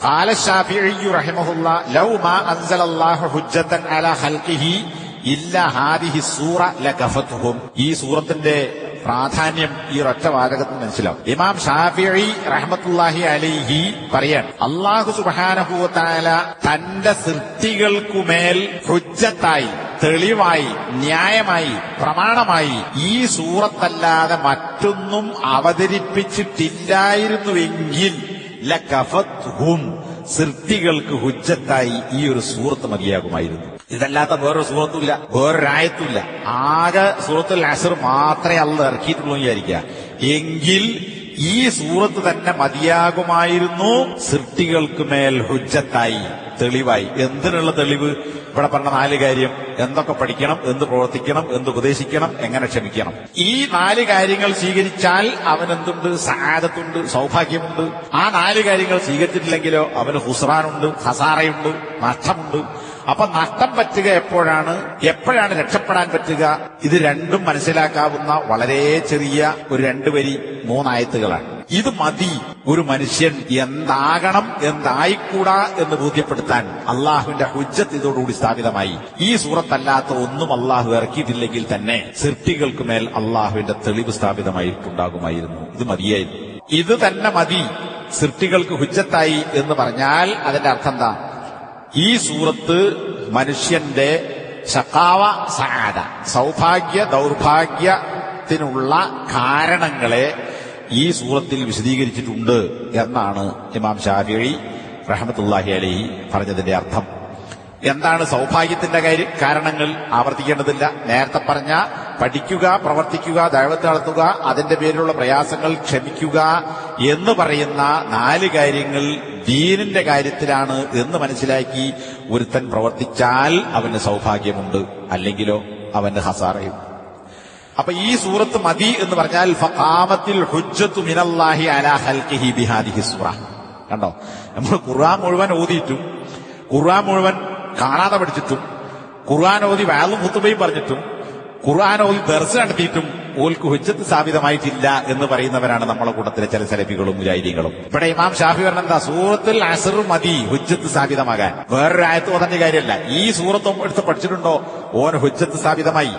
ഖാല ശാഫിഈ റഹിമഹുല്ലാ ലൗ മാ അൻസലല്ലാഹു ഹുജ്ജതൻ അലാ ഖൽഖിഹി ഇല്ല ഹാദിഹി സൂറ ലകഫതുഹും. ഈ സൂറത്തിന്റെ പ്രാധാന്യം ഈ ഒറ്റ വാചകത്തിൽ മനസ്സിലാവും. ഇമാം ഷാഫിഈ റഹ്മത്തുള്ളാഹി അലൈഹി പറയാൻ, അല്ലാഹു സുബ്ഹാനഹു വ തആല തന്റെ സൃഷ്ടികൾക്കുമേൽ ഹുജ്ജത്തായി, തെളിവായി, ന്യായമായി, പ്രമാണമായി ഈ സൂറത്തല്ലാതെ മറ്റൊന്നും അവതരിപ്പിച്ചിട്ടില്ലായിരുന്നുവെങ്കിൽ ലകഫതുഹും, സൃഷ്ടികൾക്ക് ഹുജ്ജത്തായി ഈ ഒരു സൂറത്ത് മതിയാകുമായിരുന്നു. ഇതല്ലാത്ത വേറൊരു സൂറത്തുമില്ല, വേറൊരായത്തുമില്ല. ആകെ സൂറത്തുൽ അസ്ർ മാത്രമേ അള്ളാഹ് ഇറക്കിയിട്ടുള്ളൂ വിചാരിക്കുക. എങ്കിൽ ഈ സൂറത്ത് തന്നെ മതിയാകുമായിരുന്നു സൃഷ്ടികൾക്ക് മേൽ ഹുജ്ജത്തായി, തെളിവായി. എന്തിനുള്ള തെളിവ്? ഇവിടെ പറഞ്ഞ 4 കാര്യം. എന്തൊക്കെ പഠിക്കണം, എന്ത് പ്രവർത്തിക്കണം, എന്ത് ഉപദേശിക്കണം, എങ്ങനെ ക്ഷമിക്കണം. ഈ 4 കാര്യങ്ങൾ സ്വീകരിച്ചാൽ അവനെന്തുണ്ട്? സആദത്തുണ്ട്, സൗഭാഗ്യമുണ്ട്. ആ 4 കാര്യങ്ങൾ സ്വീകരിച്ചിട്ടില്ലെങ്കിലോ അവന് ഹുസ്റാനുണ്ട്, ഹസാറയുണ്ട്, നഷ്ടമുണ്ട്. അപ്പൊ നഷ്ടം പറ്റുക എപ്പോഴാണ് രക്ഷപ്പെടാൻ പറ്റുക? ഇത് രണ്ടും മനസ്സിലാക്കാവുന്ന വളരെ ചെറിയ ഒരു 2 വരി 3 ആയത്തുകളാണ്. ഇത് മതി ഒരു മനുഷ്യൻ എന്താകണം, എന്തായിക്കൂടാ എന്ന് ബോധ്യപ്പെടുത്താൻ. അള്ളാഹുവിന്റെ ഹുജ്ജത്ത് ഇതോടുകൂടി സ്ഥാപിതമായി. ഈ സൂറത്തല്ലാത്ത ഒന്നും അള്ളാഹു ഇറക്കിയിട്ടില്ലെങ്കിൽ തന്നെ സൃഷ്ടികൾക്ക് മേൽ അള്ളാഹുവിന്റെ തെളിവ് സ്ഥാപിതമായിട്ടുണ്ടാകുമായിരുന്നു. ഇത് മതിയായിരുന്നു. ഇത് തന്നെ മതി സൃഷ്ടികൾക്ക് ഹുജ്ജത്തായി എന്ന് പറഞ്ഞാൽ അതിന്റെ അർത്ഥം എന്താ? ഈ സൂറത്ത് മനുഷ്യന്റെ ശഖാവ, സആദ, സൗഭാഗ്യ ദൗർഭാഗ്യത്തിനുള്ള കാരണങ്ങളെ ഈ സൂറത്തിൽ വിശദീകരിച്ചിട്ടുണ്ട് എന്നാണ് ഇമാം ശാഫിഈ റഹ്മത്തുള്ളാഹി അലൈഹി പറഞ്ഞതിന്റെ അർത്ഥം. എന്താണ് സൗഭാഗ്യത്തിന്റെ കാരണങ്ങൾ? ആവർത്തിക്കേണ്ടതില്ല. നേരത്തെ പറഞ്ഞ പഠിക്കുക, പ്രവർത്തിക്കുക, ദഅവത്ത് നടത്തുക, അതിന്റെ പേരിലുള്ള പ്രയാസങ്ങൾ ക്ഷമിക്കുക എന്ന് പറയുന്ന 4 കാര്യങ്ങൾ ദീനിന്റെ കാര്യത്തിലാണ് എന്ന് മനസ്സിലാക്കി ഒരുത്തൻ പ്രവർത്തിച്ചാൽ അവന് സൗഭാഗ്യമുണ്ട്, അല്ലെങ്കിലോ അവന് ഹസാറയും. അപ്പൊ ഈ സൂറത്ത് മതി എന്ന് പറഞ്ഞാൽ ഫഖാമത്തിൽ ഹുജ്ജത്തു മിനല്ലാഹി അലാ ഖൽഖിഹി ബിഹാദിഹി സൂറ. കണ്ടോ, നമ്മൾ ഖുർആൻ മുഴുവൻ ഓതിയിട്ടും, ഖുർആൻ മുഴുവൻ കാണാതെ പഠിച്ചിട്ടും, ഖുർആൻ ഓതി വഅളും ഖുതുബയും പറഞ്ഞിട്ടും, ഖുർആൻ ഓതി ദർസ് നടത്തിയിട്ടും ഓൽക്ക് ഹുജ്ജത്ത് സ്ഥാപിതമായിട്ടില്ല എന്ന് പറയുന്നവരാണ് നമ്മളെ കൂട്ടത്തിലെ ചില സലഫികളും മുജാഹിദീങ്ങളും. ഇവിടെ ഇമാം ഷാഫി പറഞ്ഞെന്താ? സൂറത്തുൽ അസ്ർ മതി ഹുജ്ജത്ത് സ്ഥാപിതമാകാൻ. വേറൊരു ആയത്ത് ഓതേണ്ട കാര്യമല്ല. ഈ സൂറത്തും എടുത്ത് പഠിച്ചിട്ടുണ്ടോ ഓൻ ഹുജ്ജത്ത് സ്ഥാപിതമായി.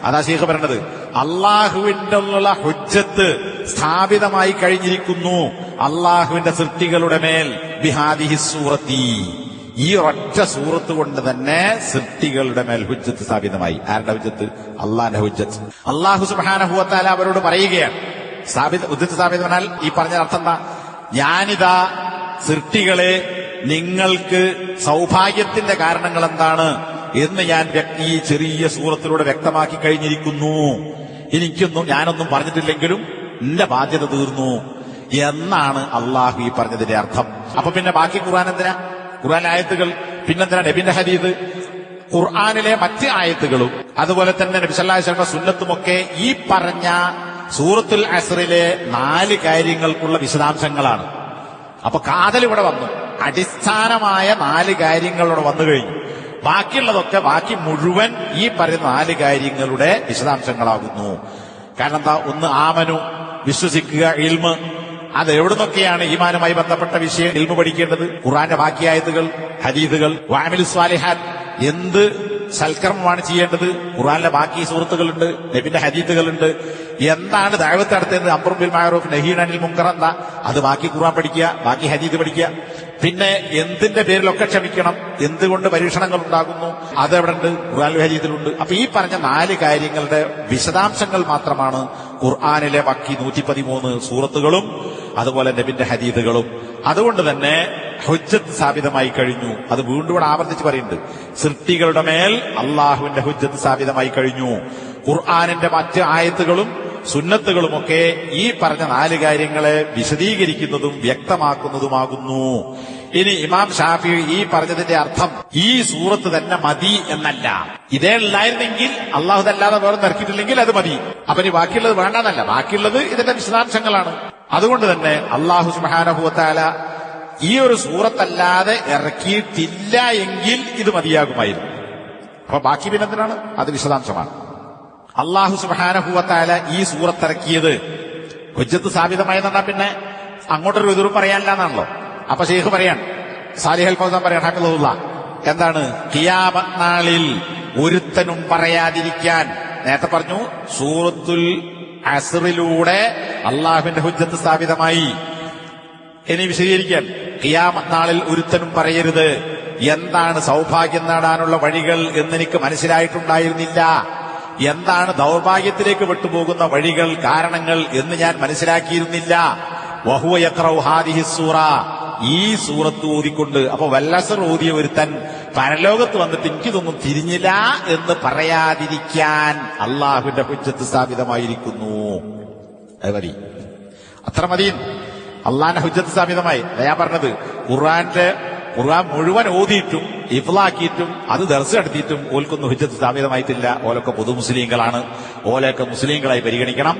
അതാ ശൈഖ് പറയണത്. അള്ളാഹുവിന്റെ ഉള്ള ഹുജ്ജത്ത് സ്ഥാപിതമായി കഴിഞ്ഞിരിക്കുന്നു അള്ളാഹുവിന്റെ സൃഷ്ടികളുടെ മേൽ ബിഹാദിഹി സൂറത്തി. ഈ ഒറ്റ സൂറത്ത് കൊണ്ട് തന്നെ സൃഷ്ടികളുടെ മേൽ ഹുജ്ജത്ത് സ്ഥാപിതമായി. ആരുടെ ഹുജ്ജത്ത്? അള്ളാന്റെ ഹുജ്ജത്ത്. അള്ളാഹു സുബ്ഹാനഹു വ തആല അവരോട് പറയുകയാണ്, ഹുജ്ജത്ത് സ്ഥാപിതമെന്നാൽ ഈ പറഞ്ഞ അർത്ഥം എന്താ? ഞാനിതാ സൃഷ്ടികളെ നിങ്ങൾക്ക് സൗഭാഗ്യത്തിന്റെ കാരണങ്ങൾ എന്താണ് എന്ന് ഞാൻ ഈ ചെറിയ സൂറത്തിലൂടെ വ്യക്തമാക്കി കഴിഞ്ഞിരിക്കുന്നു. ഞാനൊന്നും പറഞ്ഞിട്ടില്ലെങ്കിലും എന്റെ ബാധ്യത തീർന്നു എന്നാണ് അള്ളാഹു ഈ പറഞ്ഞതിന്റെ അർത്ഥം. അപ്പൊ പിന്നെ ബാക്കി ഖുർആൻ എന്തിനാ? ഖുർആൻ ആയത്തുകൾ പിന്നെന്തിനാ? നബിന്റെ ഹദീസ്, ഖുർആനിലെ മറ്റ് ആയത്തുകളും അതുപോലെ തന്നെ നബി സല്ലല്ലാഹു അലൈഹി വസല്ലം സുന്നത്തുമൊക്കെ ഈ പറഞ്ഞ സൂറത്തുൽ അസ്റിലെ 4 കാര്യങ്ങൾക്കുള്ള വിശദാംശങ്ങളാണ്. അപ്പൊ കാതൽ ഇവിടെ വന്നു. അടിസ്ഥാനമായ 4 കാര്യങ്ങളോടെ വന്നു കഴിഞ്ഞു. ബാക്കി മുഴുവൻ ഈ പറയുന്ന 4 കാര്യങ്ങളുടെ വിശദാംശങ്ങളാകുന്നു. കാരണം എന്താ? ഒന്ന് ആമനു, വിശ്വസിക്കുക, ഇൽമ്. അത് എവിടുന്നൊക്കെയാണ് ഈമാനുമായി ബന്ധപ്പെട്ട വിഷയം ഇൽമു പഠിക്കേണ്ടത്? ഖുർആന്റെ ബാക്കി ആയത്തുകൾ, ഹദീസുകൾ. വഅമിലുസ് സ്വാലിഹാത്ത്, എന്ത് സൽക്കർമ്മമാണ് ചെയ്യേണ്ടത്? ഖുർആനിലെ ബാക്കി സൂറത്തുകളുണ്ട്, നബിന്റെ ഹദീസുകളുണ്ട്. എന്താണ് ദഅവത്ത് നടത്തേണ്ടത്? അംറുൻ ബിൽ മഅറൂഫ് നഹ്യുൻ അനിൽ മുൻകർ. എന്താ അത്? ബാക്കി ഖുർആൻ പഠിക്കുക, ബാക്കി ഹദീസ് പഠിക്കുക. പിന്നെ എന്തിന്റെ പേരിലൊക്കെ ക്ഷമിക്കണം, എന്തുകൊണ്ട് പരീക്ഷണങ്ങൾ ഉണ്ടാകുന്നു, അതെവിടെ ഉണ്ട്? ഖുർആനിലും ഹദീസിലുണ്ട്. അപ്പൊ ഈ പറഞ്ഞ 4 കാര്യങ്ങളുടെ വിശദാംശങ്ങൾ മാത്രമാണ് ഖുർആനിലെ ബാക്കി 113 സൂറത്തുകളും അതുപോലെ നബിന്റെ ഹദീസുകളും. അതുകൊണ്ട് തന്നെ ഹുജ്ജത്ത് സ്ഥാപിതമായി കഴിഞ്ഞു. അത് വീണ്ടും ഇവിടെ ആവർത്തിച്ച് പറയുന്നുണ്ട്. സൃഷ്ടികളുടെ മേൽ അള്ളാഹുവിന്റെ ഹുജ്ജത്ത് സ്ഥാപിതമായി കഴിഞ്ഞു. ഖുർആനിന്റെ മറ്റ് ആയത്തുകളും സുന്നത്തുകളുമൊക്കെ ഈ പറഞ്ഞ 4 കാര്യങ്ങളെ വിശദീകരിക്കുന്നതും വ്യക്തമാക്കുന്നതുമാകുന്നു. ഇനി ഇമാം ഷാഫി ഈ പറഞ്ഞതിന്റെ അർത്ഥം ഈ സൂറത്ത് തന്നെ മതി എന്നല്ല. ഇതേ ഉള്ളായിരുന്നെങ്കിൽ അള്ളാഹു അല്ലാതെ വേറെ ഇറക്കിയിട്ടില്ലെങ്കിൽ അത് മതി. അപ്പൊ ഇനി ബാക്കിയുള്ളത് വേണ്ടെന്നല്ല, ബാക്കിയുള്ളത് ഇതിന്റെ വിശദാംശങ്ങളാണ്. അതുകൊണ്ട് തന്നെ അള്ളാഹു സുബ്ഹാനഹു വ തആല ഈ ഒരു സൂറത്തല്ലാതെ ഇറക്കിയിട്ടില്ല എങ്കിൽ ഇത് മതിയാകുമായിരുന്നു. അപ്പൊ ബാക്കി പിന്നെന്തിനാണ്? അത് വിശദാംശമാണ്. അള്ളാഹു സുബ്ഹാനഹു വ തആല ഈ സൂറത്തിറക്കിയത് ഹുജ്ജത്ത് സ്ഥാപിതമായെന്നാ പിന്നെ അങ്ങോട്ടൊരു എതിർപ്പ് പറയാനില്ല എന്നാണല്ലോ. അപ്പൊ ശൈഖ് പറയാൻ സാലിഹൽ ഫൗസാൻ പറയാൻ ഹഖ്ലുള്ള എന്താണ്? ഖിയാമത്ത് നാളിൽ ഒരുത്തനും പറയാതിരിക്കാൻ. നേരത്തെ പറഞ്ഞു സൂറത്തുൽ അസ്റിലൂടെ അള്ളാഹുവിന്റെ ഹുജ്ജത്ത് സ്ഥാപിതമായി. ഇനി വിശദീകരിക്കാൻ, ഖിയാമത്ത് നാളിൽ ഒരുത്തനും പറയരുത് എന്താണ് സൗഭാഗ്യം നേടാനുള്ള വഴികൾ എന്നെനിക്ക് മനസ്സിലായിട്ടുണ്ടായിരുന്നില്ല, എന്താണ് ദൗർഭാഗ്യത്തിലേക്ക് വിട്ടുപോകുന്ന വഴികൾ, കാരണങ്ങൾ എന്ന് ഞാൻ മനസ്സിലാക്കിയിരുന്നില്ല. വഹുവ യഖറഉ ഹാദിഹി സൂറ, ഈ സൂറത്ത് ഓതിക്കൊണ്ട്. അപ്പൊ വല്ലസർ ഓതിയ ഒരുത്തൻ പരലോകത്ത് വന്നിട്ട് എനിക്കിതൊന്നും തിരിഞ്ഞില്ല എന്ന് പറയാതിരിക്കാൻ അള്ളാഹുവിന്റെ ഹുജ്ജത്ത് സ്ഥാപിതമായിരിക്കുന്നു. അത് മതി, അത്ര മതി. അള്ളാഹിന്റെ ഹുജ്ജത്ത് സ്ഥാപിതമായി. ഞാൻ പറഞ്ഞത് ഖുർആൻ മുഴുവൻ ഓതിയിട്ടും ഇഫ്ലാക്കിയിട്ടും അത് ദർസ് നടത്തിയിട്ടും ഓൽക്കൊന്നും ഹുജ്ജത്ത് സ്ഥാപിതമായിട്ടില്ല. ഓലൊക്കെ പൊതു മുസ്ലിങ്ങളാണ്, ഓലൊക്കെ മുസ്ലിങ്ങളായി പരിഗണിക്കണം.